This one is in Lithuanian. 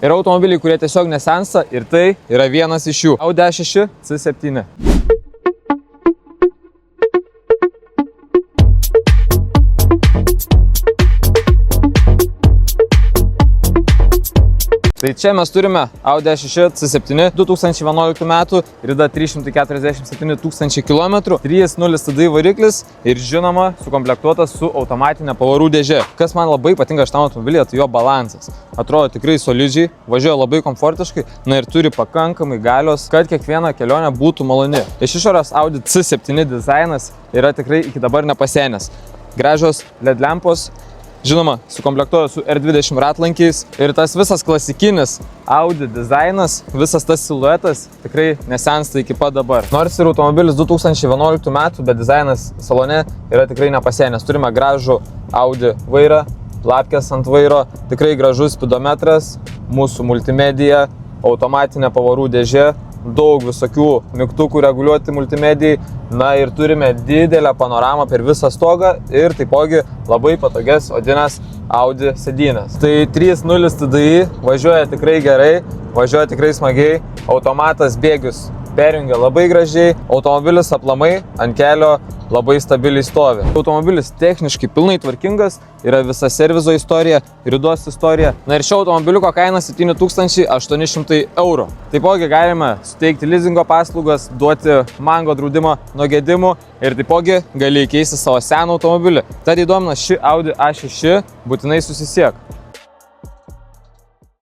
Yra automobiliai, kurie tiesiog nesensta ir tai yra vienas iš jų. Audi A6 C7. Tai čia mes turime Audi A6 C7 2011 metų, rida 347 tūkstančiai kilometrų, 3.0 TDI variklis ir žinoma sukomplektuotas su automatinė pavarų dėžė. Kas man labai patinka šitam automobilyje, tai jo balansas. Atrodo tikrai solidžiai, važiuoja labai komfortiškai, na ir turi pakankamai galios, kad kiekviena kelionė būtų maloni. Iš išorės Audi C7 dizainas yra tikrai iki dabar nepasenęs. Gražios LED lempos. Žinoma, sukomplektuoja su R20 ratlankiais ir tas visas klasikinis Audi dizainas, visas tas siluetas tikrai nesensta iki pat dabar. Nors ir automobilis 2011 metų, bet dizainas salone yra tikrai nepasenęs. Turime gražų Audi vairą, lapkės ant vairo, tikrai gražus spidometras, mūsų multimedija, automatinė pavarų dėžė, daug visokių mygtukų reguliuoti multimedijai, na ir turime didelę panoramą per visą stogą ir taipogi labai patogias odines Audi sėdynės. Tai 3.0 TDI važiuoja tikrai gerai, važiuoja tikrai smagiai, automatas bėgius perjungia labai gražiai, automobilis aplamai ant kelio labai stabiliai stovi. Automobilis techniškai pilnai tvarkingas, yra visa servizo istorija, ridos istorija. Na ir šio automobiliuko kaina 7800 €. Taipogi galime suteikti lizingo paslaugas, duoti mango draudimą nuo gedimų ir taipogi gali keisti savo seną automobilį. Tad įdomina ši Audi A6, būtinai susisiek.